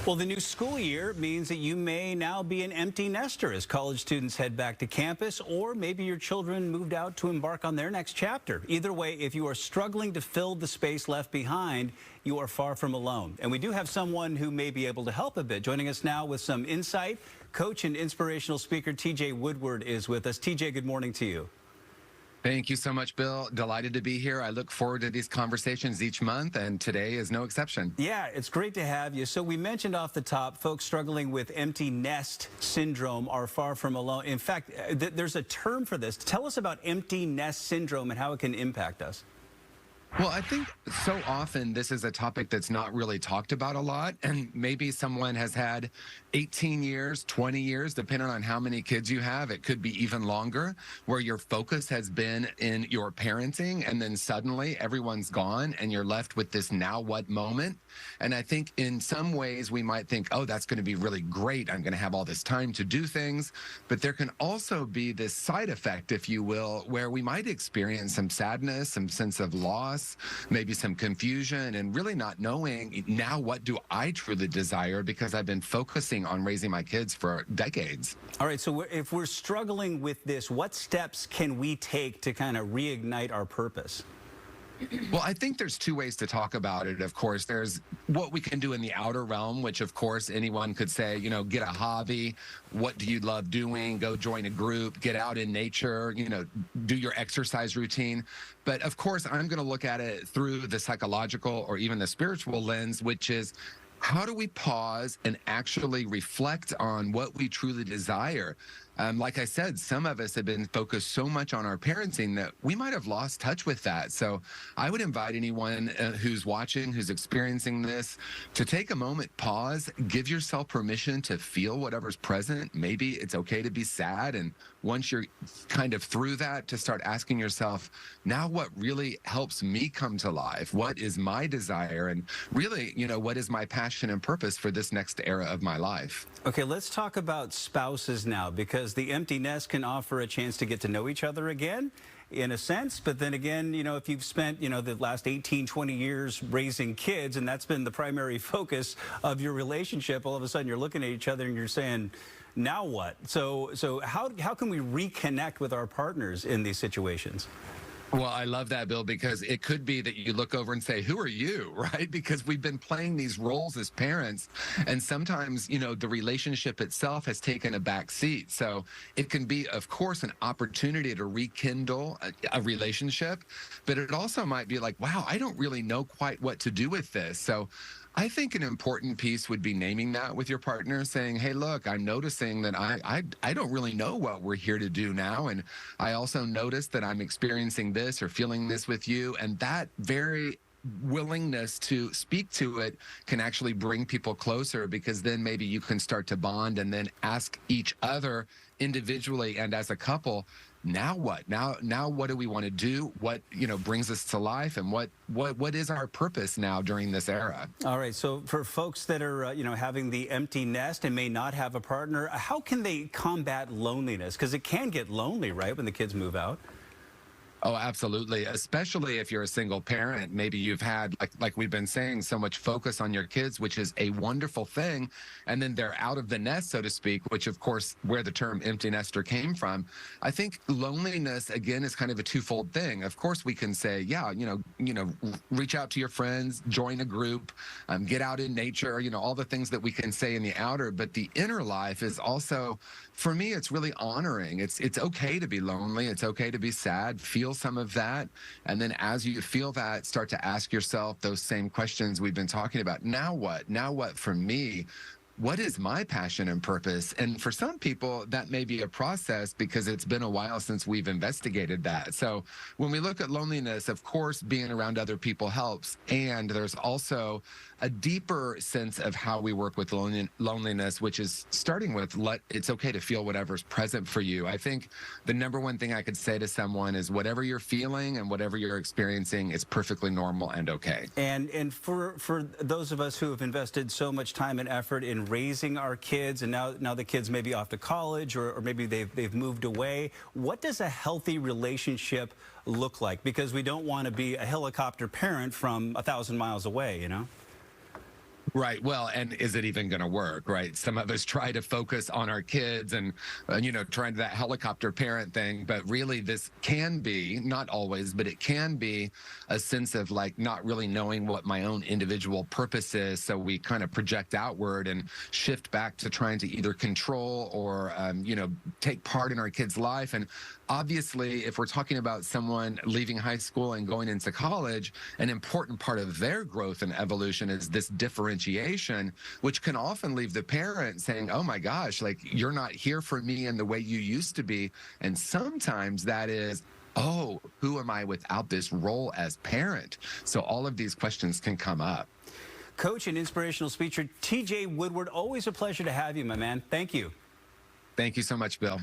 Well, the new school year means that you may now be an empty nester as college students head back to campus, or maybe your children moved out to embark on their next chapter. Either way, if you are struggling to fill the space left behind, you are far from alone. And we do have someone who may be able to help a bit. Joining us now with some insight, coach and inspirational speaker TJ Woodward is with us. TJ, good morning to you. Thank you so much, Bill. Delighted to be here. I look forward to these conversations each month, and today is no exception. Yeah, it's great to have you. So we mentioned off the top, folks struggling with empty nest syndrome are far from alone. In fact, there's a term for this. Tell us about empty nest syndrome and how it can impact us. Well, I think so often this is a topic that's not really talked about a lot, and maybe someone has had 18 years, 20 years, depending on how many kids you have. It could be even longer, where your focus has been in your parenting, and then suddenly everyone's gone and you're left with this now what moment. And I think in some ways we might think, oh, that's going to be really great. I'm going to have all this time to do things. But there can also be this side effect, if you will, where we might experience some sadness, some sense of loss, maybe some confusion, and really not knowing now what do I truly desire, because I've been focusing on raising my kids for decades. All right, so if we're struggling with this, what steps can we take to kind of reignite our purpose? Well, I think there's two ways to talk about it. Of course, there's what we can do in the outer realm, which of course anyone could say, you know, get a hobby. What do you love doing? Go join a group, get out in nature, you know, do your exercise routine. But of course, I'm going to look at it through the psychological or even the spiritual lens, which is, how do we pause and actually reflect on what we truly desire? Like I said, some of us have been focused so much on our parenting that we might have lost touch with that. So I would invite anyone who's watching, who's experiencing this, to take a moment, pause, give yourself permission to feel whatever's present. Maybe it's okay to be sad. And once you're kind of through that, to start asking yourself, now what really helps me come to life? What is my desire? And really, you know, what is my passion and purpose for this next era of my life? Okay, let's talk about spouses now, because the empty nest can offer a chance to get to know each other again, in a sense. But then again, you know, if you've spent, you know, the last 18, 20 years raising kids, and that's been the primary focus of your relationship, all of a sudden you're looking at each other and you're saying, now what? So how can we reconnect with our partners in these situations? Well, I love that, Bill, because it could be that you look over and say, who are you, right? Because we've been playing these roles as parents, and sometimes, you know, the relationship itself has taken a back seat. So it can be, of course, an opportunity to rekindle a relationship, but it also might be like, wow, I don't really know quite what to do with this. So I think an important piece would be naming that with your partner, saying, hey, look, I'm noticing that I don't really know what we're here to do now. And I also noticed that I'm experiencing this or feeling this with you. And that very willingness to speak to it can actually bring people closer, because then maybe you can start to bond and then ask each other individually and as a couple, now what? Now what do we want to do? What, you know, brings us to life, and what is our purpose now during this era? All right, so for folks that are, you know, having the empty nest and may not have a partner, how can they combat loneliness? Because it can get lonely, right, when the kids move out? Oh, absolutely. Especially if you're a single parent. Maybe you've had, like we've been saying, so much focus on your kids, which is a wonderful thing. And then they're out of the nest, so to speak, which, of course, where the term empty nester came from. I think loneliness, again, is kind of a twofold thing. Of course, we can say, yeah, you know, reach out to your friends, join a group, get out in nature, you know, all the things that we can say in the outer. But the inner life is also, for me, it's really honoring. It's okay to be lonely. It's okay to be sad. Feel some of that. And then as you feel that, start to ask yourself those same questions we've been talking about. Now what? Now what for me? What is my passion and purpose? And for some people, that may be a process, because it's been a while since we've investigated that. So when we look at loneliness, of course, being around other people helps. And there's also a deeper sense of how we work with loneliness, which is starting with it's okay to feel whatever's present for you. I think the number one thing I could say to someone is whatever you're feeling and whatever you're experiencing is perfectly normal and okay. And for those of us who have invested so much time and effort in raising our kids, and now the kids may be off to college, or maybe they've moved away, what does a healthy relationship look like? Because we don't want to be a helicopter parent from 1,000 miles away, you know? Right. Well, and is it even going to work? Right. Some of us try to focus on our kids and, trying that helicopter parent thing. But really, this can be, not always, but it can be a sense of like not really knowing what my own individual purpose is. So we kind of project outward and shift back to trying to either control or, take part in our kids' life. And obviously, if we're talking about someone leaving high school and going into college, an important part of their growth and evolution is this differentiation, which can often leave the parent saying, oh my gosh, like you're not here for me in the way you used to be. And sometimes that is, oh, who am I without this role as parent? So all of these questions can come up. Coach and inspirational speaker TJ Woodward, always a pleasure to have you, my man. Thank you. Thank you so much, Bill.